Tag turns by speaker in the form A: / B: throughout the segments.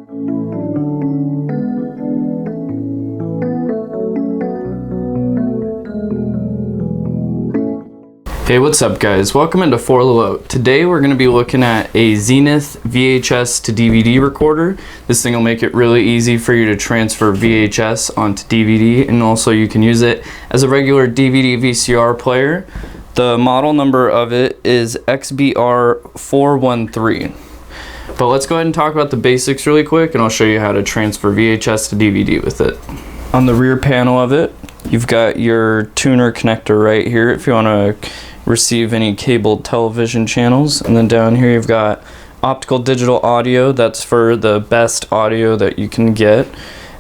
A: Hey, what's up guys? Welcome into For Low. Today we're going to be looking at a Zenith VHS to DVD recorder. This thing will make it really easy for you to transfer VHS onto DVD, and also you can use it as a regular DVD VCR player. The model number of it is XBR413. But let's go ahead and talk about the basics really quick, and I'll show you how to transfer VHS to DVD with it. On the rear panel of it, you've got your tuner connector right here if you want to receive any cabled television channels, and then down here you've got optical digital audio. That's for the best audio that you can get,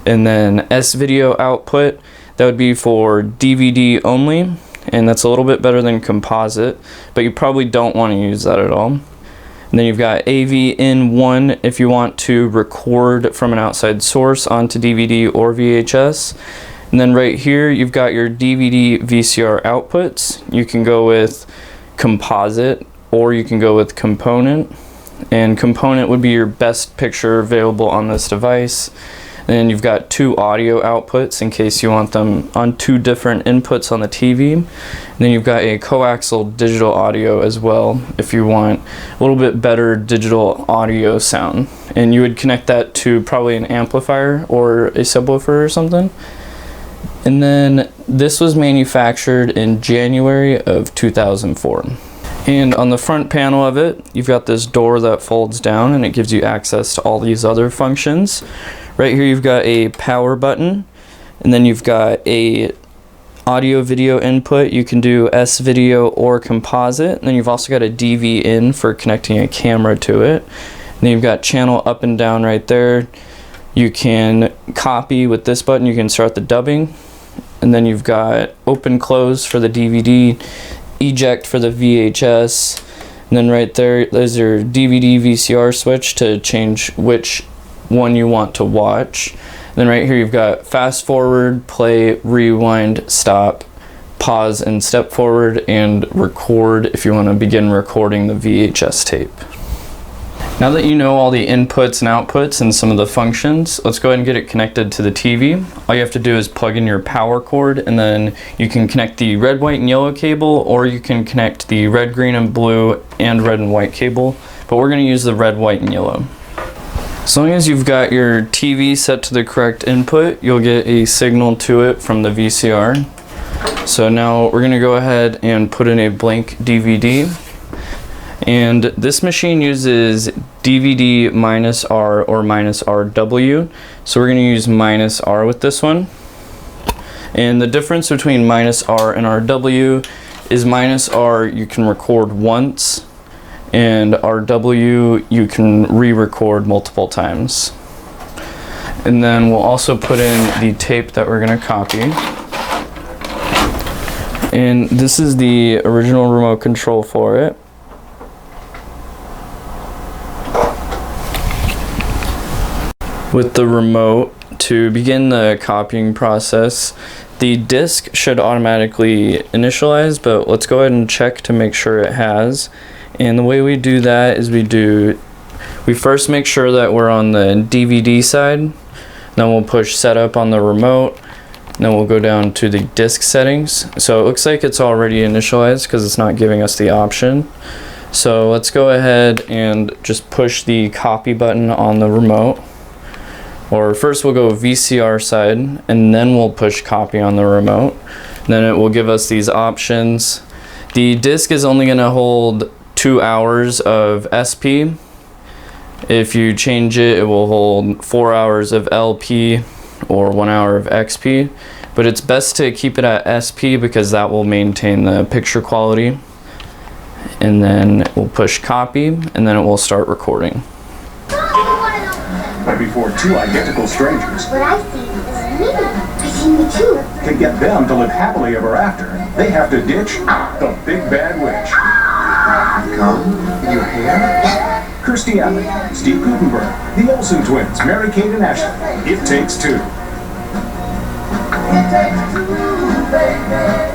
A: and then S-video output, that would be for DVD only, and that's a little bit better than composite, but you probably don't want to use that at all. And then you've got AV in 1 if you want to record from an outside source onto DVD or VHS. And then right here you've got your DVD VCR outputs. You can go with composite or you can go with component, and component would be your best picture available on this device. And then you've got 2 audio outputs in case you want them on 2 different inputs on the TV. And then you've got a coaxial digital audio as well if you want a little bit better digital audio sound, and you would connect that to probably an amplifier or a subwoofer or something. And then this was manufactured in January of 2004. And on the front panel of it, you've got this door that folds down and it gives you access to all these other functions. Right here you've got a power button, and then you've got a audio video input. You can do S-video or composite. And then you've also got a DV in for connecting a camera to it. And then you've got channel up and down right there. You can copy with this button, you can start the dubbing. And then you've got open close for the DVD, eject for the VHS, and then right there's your DVD VCR switch to change which one you want to watch. And then right here you've got fast forward, play, rewind, stop, pause, and step forward, and record if you want to begin recording the VHS tape. Now that you know all the inputs and outputs and some of the functions, let's go ahead and get it connected to the TV. All you have to do is plug in your power cord, and then you can connect the red, white, and yellow cable, or you can connect the red, green, and blue, and red and white cable, but we're going to use the red, white, and yellow. As long as you've got your TV set to the correct input, you'll get a signal to it from the VCR. So now we're going to go ahead and put in a blank DVD. And this machine uses DVD -R or -RW, so we're going to use -R with this one. And the difference between -R and RW is -R you can record once, and RW you can re-record multiple times. And then we'll also put in the tape that we're going to copy. And this is the original remote control for it. With the remote, to begin the copying process, the disc should automatically initialize, but let's go ahead and check to make sure it has. And the way we do that is we first make sure that we're on the DVD side, then we'll push setup on the remote, then we'll go down to the disc settings. So it looks like it's already initialized because it's not giving us the option. So let's go ahead and just push the copy button on the remote. Or first we'll go VCR side, and then we'll push copy on the remote. Then it will give us these options. The disc is only going to hold 2 hours of SP. If you change it, it will hold 4 hours of LP or 1 hour of XP. But it's best to keep it at SP because that will maintain the picture quality. And then we'll push copy, and then it will start recording.
B: But before 2 identical strangers,
C: what I see is me. I see me too.
B: Can get them to live happily ever after, they have to ditch the big bad witch.
D: Come in your hair?
B: Kirstie Alley, Steve Gutenberg, the Olsen twins, Mary Kate and Ashley. It takes 2.
C: It takes 2, baby.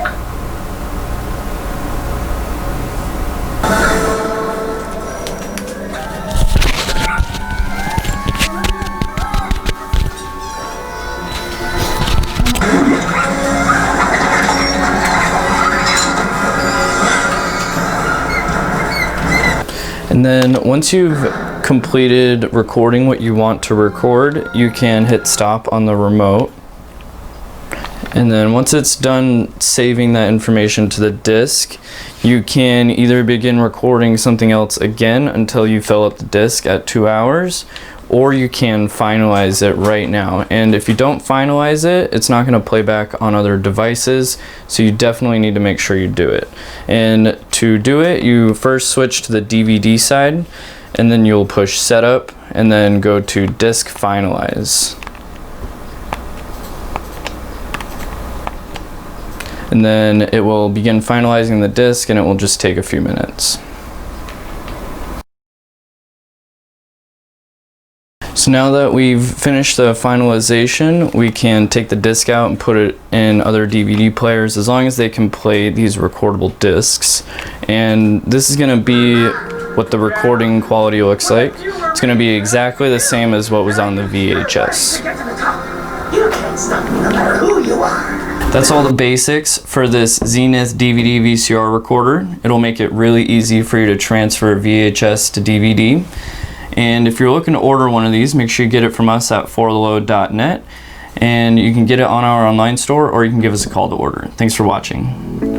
A: And then once you've completed recording what you want to record, you can hit stop on the remote. And then once it's done saving that information to the disk, you can either begin recording something else again until you fill up the disk at 2 hours, or you can finalize it right now. And if you don't finalize it, it's not going to play back on other devices, so you definitely need to make sure you do it. And to do it, you first switch to the DVD side, and then you'll push setup, and then go to disk finalize. And then it will begin finalizing the disk, and it will just take a few minutes. So now that we've finished the finalization, we can take the disc out and put it in other DVD players as long as they can play these recordable discs. And this is going to be what the recording quality looks like. It's going to be exactly the same as what was on the VHS.
E: You can't stop me no matter who you are.
A: That's all the basics for this Zenith DVD VCR recorder. It'll make it really easy for you to transfer VHS to DVD. And if you're looking to order one of these, make sure you get it from us at fortheload.net, and you can get it on our online store, or you can give us a call to order. Thanks for watching.